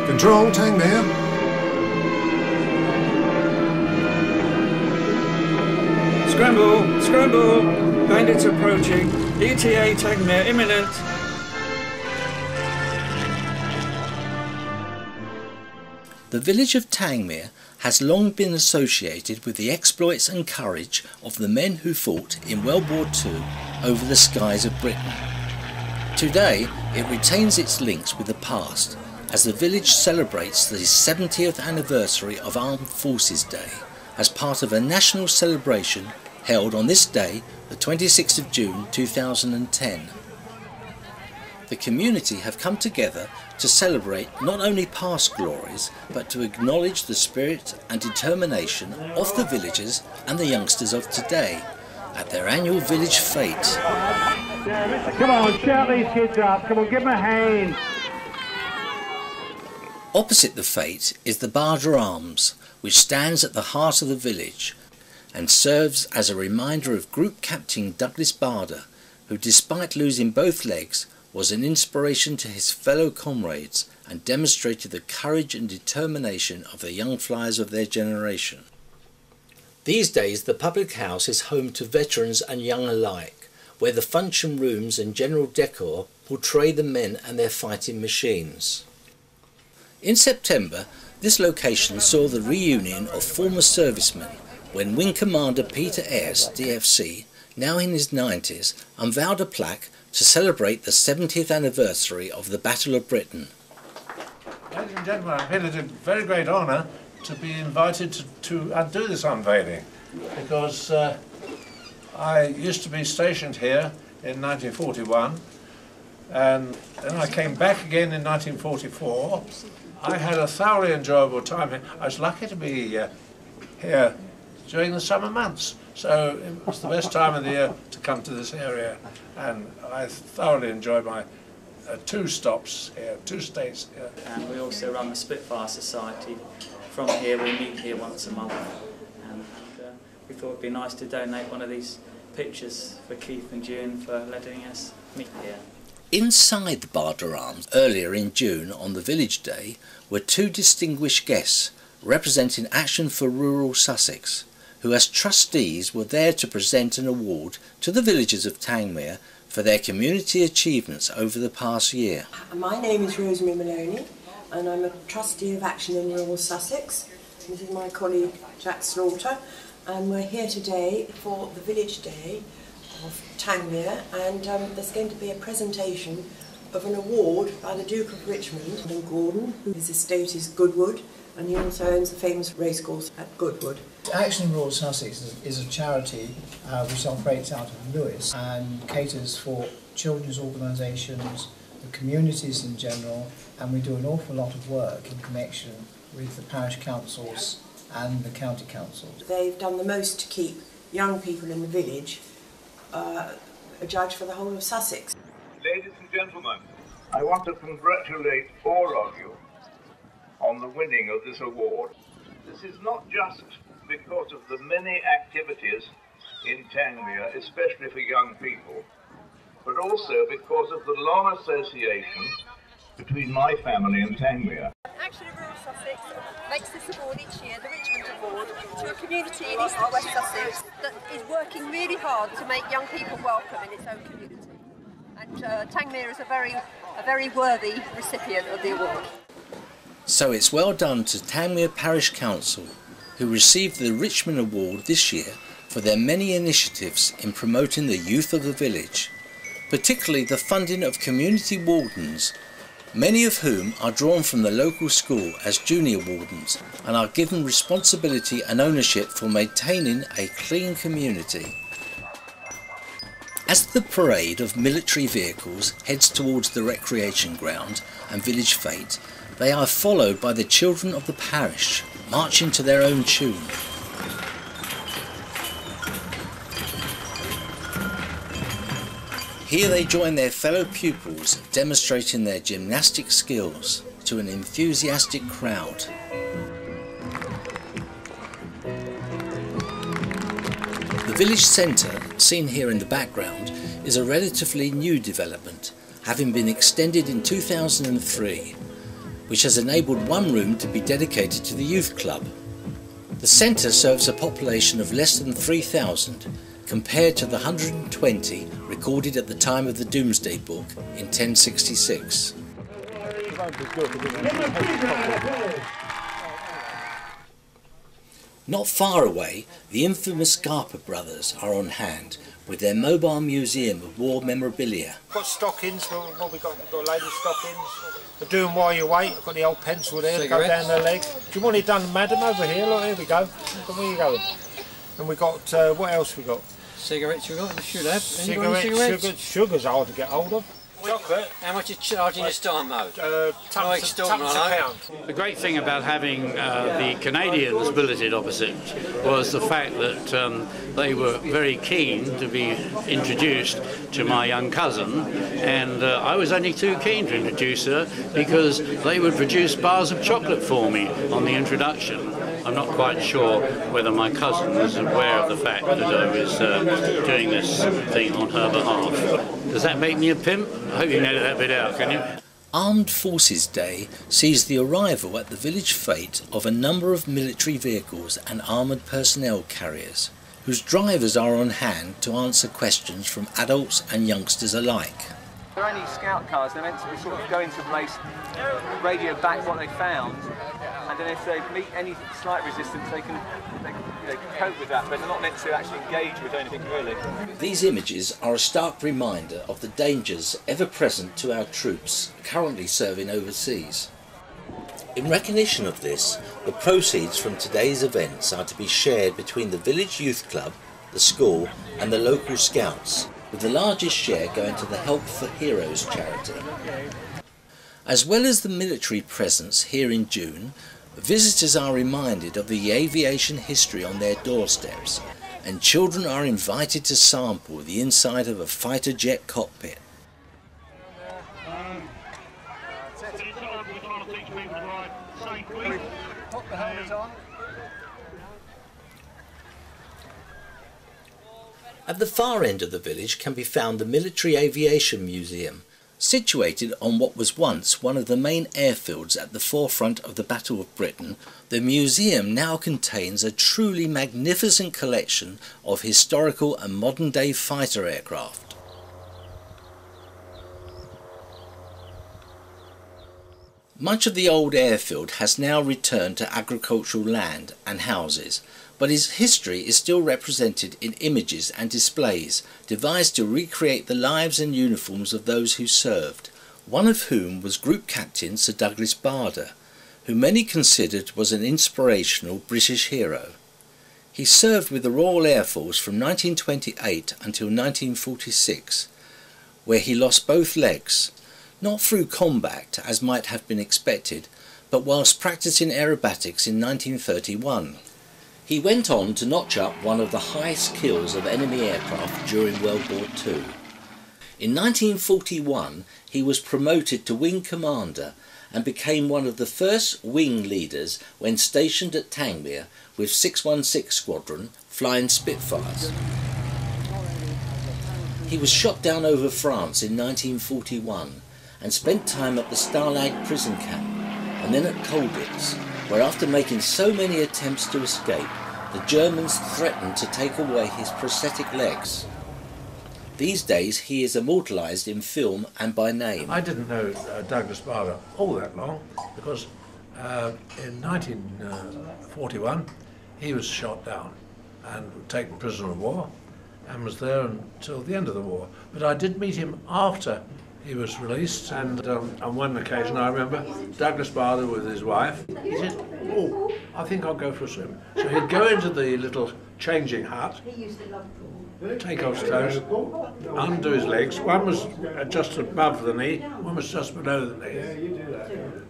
Control, Tangmere. Scramble! Scramble! Bandits approaching. ETA Tangmere imminent. The village of Tangmere has long been associated with the exploits and courage of the men who fought in World War II over the skies of Britain. Today, it retains its links with the past as the village celebrates the 70th anniversary of Armed Forces Day as part of a national celebration held on this day, the 26th of June 2010. The community have come together to celebrate not only past glories, but to acknowledge the spirit and determination of the villagers and the youngsters of today at their annual village fete. Come on, shout these kids up. Come on, give them a hand. Opposite the fete is the Barder Arms, which stands at the heart of the village and serves as a reminder of Group Captain Douglas Barder, who despite losing both legs was an inspiration to his fellow comrades and demonstrated the courage and determination of the young flyers of their generation. These days the public house is home to veterans and young alike, where the function rooms and general decor portray the men and their fighting machines. In September, this location saw the reunion of former servicemen when Wing Commander Peter Ayres, DFC, now in his 90s, unveiled a plaque to celebrate the 70th anniversary of the Battle of Britain. Ladies and gentlemen, I feel it a very great honour to be invited to do this unveiling, because I used to be stationed here in 1941, and then I came back again in 1944. I had a thoroughly enjoyable time here. I was lucky to be here during the summer months, so it was the best time of the year to come to this area, and I thoroughly enjoyed my 2 stops here, 2 stays here. And we also run the Spitfire Society. From here we meet here once a month, and we thought it'd be nice to donate one of these pictures for Keith and June for letting us meet here. Inside the Barder Arms earlier in June on the Village Day were 2 distinguished guests representing Action for Rural Sussex, who as trustees were there to present an award to the villagers of Tangmere for their community achievements over the past year. My name is Rosemary Maloney and I'm a trustee of Action in Rural Sussex. This is my colleague Jack Slaughter, and we're here today for the Village Day of Tangmere, and there's going to be a presentation of an award by the Duke of Richmond and Gordon, whose estate is Goodwood, and he also owns the famous racecourse at Goodwood. Action in Rural Sussex is a charity which operates out of Lewes and caters for children's organisations, the communities in general, and we do an awful lot of work in connection with the parish councils and the county councils. They've done the most to keep young people in the village a judge for the whole of Sussex. Ladies and gentlemen, I want to congratulate all of you on the winning of this award. This is not just because of the many activities in Tangmere, especially for young people, but also because of the long association between my family and Tangmere. Action in Rural Sussex makes this award each year, the Richmond Award, to a community in East and West Sussex that is working really hard to make young people welcome in its own community. And Tangmere is a very worthy recipient of the award. So it's well done to Tangmere Parish Council, who received the Richmond Award this year for their many initiatives in promoting the youth of the village, particularly the funding of community wardens, many of whom are drawn from the local school as junior wardens and are given responsibility and ownership for maintaining a clean community. As the parade of military vehicles heads towards the recreation ground and village fete, they are followed by the children of the parish, marching to their own tune. Here they join their fellow pupils, demonstrating their gymnastic skills to an enthusiastic crowd. The village centre, seen here in the background, is a relatively new development, having been extended in 2003. which has enabled one room to be dedicated to the youth club. The centre serves a population of less than 3,000 compared to the 120 recorded at the time of the Domesday Book in 1066. Not far away, the infamous Scarpa brothers are on hand with their mobile museum of war memorabilia. Got stockings, what we got ladies' stockings. We're doing while you wait. I've got the old pencil there to go down the leg. Do you want it done, madam, over here? Look, here we go. Where you going? And we got, what else we got? Cigarettes we got, we should have. Cigarettes, sugar's hard to get hold of. Chocolate. How much is charging this time mode? Tuppence a pound. The great thing about having the Canadians billeted opposite was the fact that they were very keen to be introduced to my young cousin, and I was only too keen to introduce her because they would produce bars of chocolate for me on the introduction. I'm not quite sure whether my cousin was aware of the fact that I was doing this thing on her behalf. Does that make me a pimp? I hope you can edit that bit out, can you? Armed Forces Day sees the arrival at the village fete of a number of military vehicles and armoured personnel carriers, whose drivers are on hand to answer questions from adults and youngsters alike. There are any scout cars, they're meant to be sort of go into the place, radio back what they found, and then if they meet any slight resistance they can cope with that, but they're not meant to actually engage with anything really. These images are a stark reminder of the dangers ever present to our troops currently serving overseas. In recognition of this, the proceeds from today's events are to be shared between the village youth club, the school and the local scouts, with the largest share going to the Help for Heroes charity. As well as the military presence here in June, visitors are reminded of the aviation history on their doorsteps, and children are invited to sample the inside of a fighter jet cockpit. At the far end of the village can be found the Military Aviation Museum, situated on what was once one of the main airfields at the forefront of the Battle of Britain. The museum now contains a truly magnificent collection of historical and modern-day fighter aircraft. Much of the old airfield has now returned to agricultural land and houses, but its history is still represented in images and displays devised to recreate the lives and uniforms of those who served, one of whom was Group Captain Sir Douglas Bader, who many considered was an inspirational British hero. He served with the Royal Air Force from 1928 until 1946, where he lost both legs, not through combat as might have been expected, but whilst practising aerobatics in 1931. He went on to notch up one of the highest kills of enemy aircraft during World War II. In 1941 he was promoted to Wing Commander and became one of the first wing leaders when stationed at Tangmere with 616 Squadron flying Spitfires. He was shot down over France in 1941 and spent time at the Stalag prison camp and then at Colditz, where after making so many attempts to escape, the Germans threatened to take away his prosthetic legs. These days he is immortalised in film and by name. I didn't know Douglas Bader all that long because in 1941 he was shot down and taken prisoner of war and was there until the end of the war. But I did meet him after he was released, and on one occasion I remember Douglas Bader with his wife. He said, "Oh, I think I'll go for a swim." So he'd go into the little changing hut, take off his clothes, undo his legs. One was just above the knee, one was just below the knee.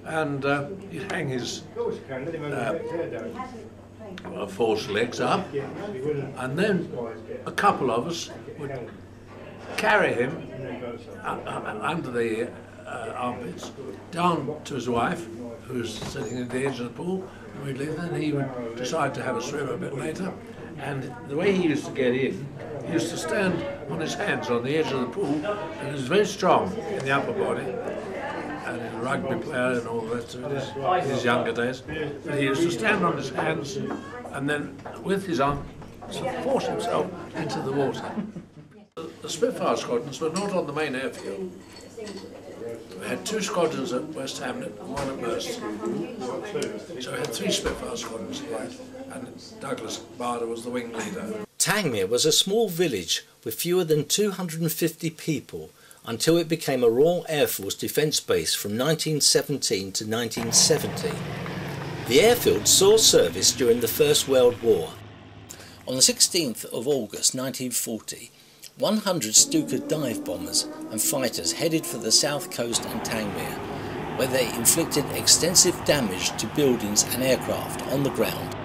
And he'd hang his false legs up, and then a couple of us would carry him under the armpits down to his wife, who was sitting at the edge of the pool, and we'd leave. Then he would decide to have a swim a bit later, and the way he used to get in, he used to stand on his hands on the edge of the pool, and he was very strong in the upper body, and a rugby player and all the rest of it in his younger days. But he used to stand on his hands and then with his arm force himself into the water. The Spitfire squadrons were not on the main airfield. We had 2 squadrons at West Hamlet and 1 at Merston. So we had 3 Spitfire squadrons, right, and Douglas Bader was the wing leader. Tangmere was a small village with fewer than 250 people until it became a Royal Air Force defence base from 1917 to 1970. The airfield saw service during the First World War. On the 16th of August 1940, 100 Stuka dive bombers and fighters headed for the south coast and Tangmere, where they inflicted extensive damage to buildings and aircraft on the ground,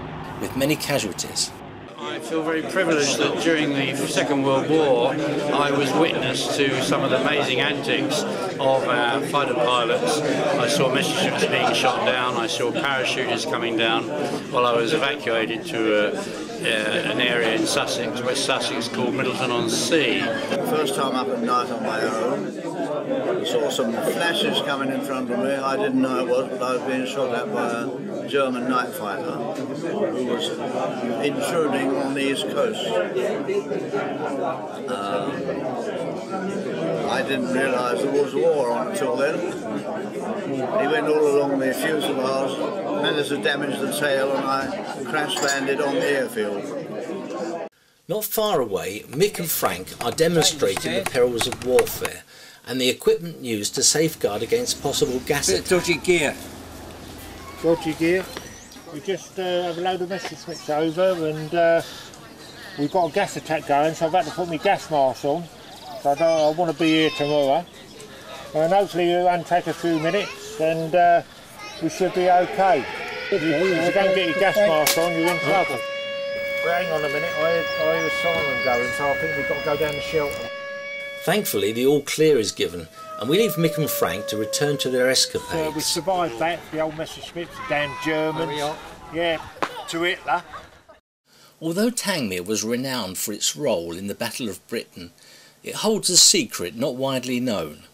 with many casualties. I feel very privileged that during the Second World War I was witness to some of the amazing antics of our fighter pilots. I saw message ships being shot down, I saw parachutists coming down while I was evacuated to an area in Sussex, West Sussex, called Middleton-on-Sea. First time up at night on my own, I saw some flashes coming in front of me. I didn't know it was, but I was being shot at by a German night fighter who was intruding on the east coast. I didn't realise there was war on until then. He went all along the fuselage, managed to damage the tail, and I crash landed on the airfield. Not far away, Mick and Frank are demonstrating the perils of warfare and the equipment used to safeguard against possible gas attacks. Dodgy gear. Dodgy gear. We just have a load of Messerschmitts over and we've got a gas attack going, so I've had to put my gas mask on. So I want to be here tomorrow. And hopefully it'll only take a few minutes and we should be okay. If you don't get your gas mask on, you're in trouble. Well, hang on a minute, I hear a siren going, so I think we've got to go down the shelter. Thankfully, the all clear is given, and we leave Mick and Frank to return to their escapades. We survived that, the old Messerschmitts, the damn Germans. Yeah, to Hitler. Although Tangmere was renowned for its role in the Battle of Britain, it holds a secret not widely known.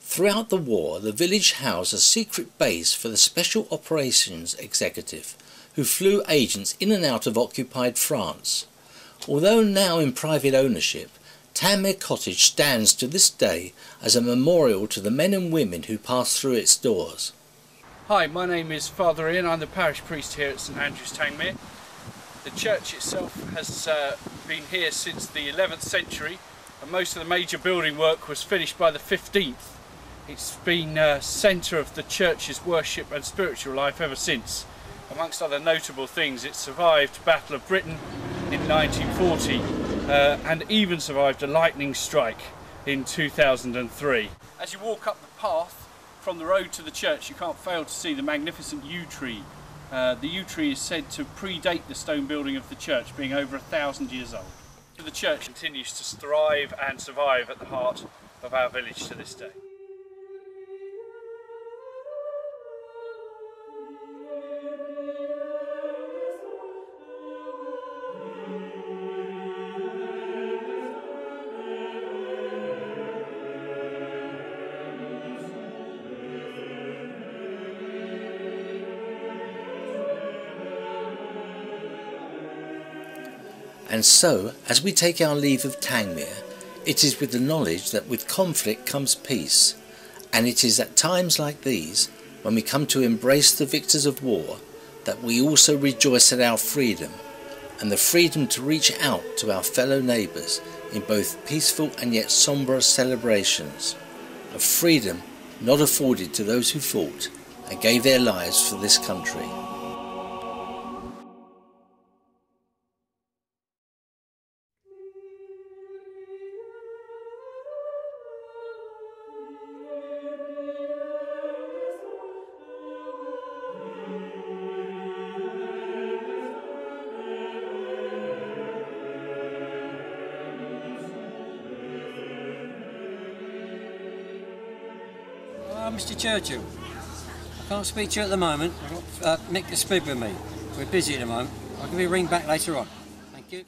Throughout the war, the village housed a secret base for the Special Operations Executive, who flew agents in and out of occupied France. Although now in private ownership, Tangmere Cottage stands to this day as a memorial to the men and women who passed through its doors. Hi, my name is Father Ian. I'm the parish priest here at St Andrew's, Tangmere. The church itself has been here since the 11th century, and most of the major building work was finished by the 15th. It's been a centre of the church's worship and spiritual life ever since. Amongst other notable things, it survived Battle of Britain in 1940 and even survived a lightning strike in 2003. As you walk up the path from the road to the church, you can't fail to see the magnificent yew tree. The yew tree is said to predate the stone building of the church, being over 1,000 years old. The church continues to thrive and survive at the heart of our village to this day. And so, as we take our leave of Tangmere, it is with the knowledge that with conflict comes peace, and it is at times like these, when we come to embrace the victors of war, that we also rejoice at our freedom, and the freedom to reach out to our fellow neighbours in both peaceful and yet sombre celebrations, a freedom not afforded to those who fought and gave their lives for this country. Mr. Churchill, I can't speak to you at the moment. I've got Mick to speak with me. We're busy at the moment. I'll give you a ring back later on. Thank you.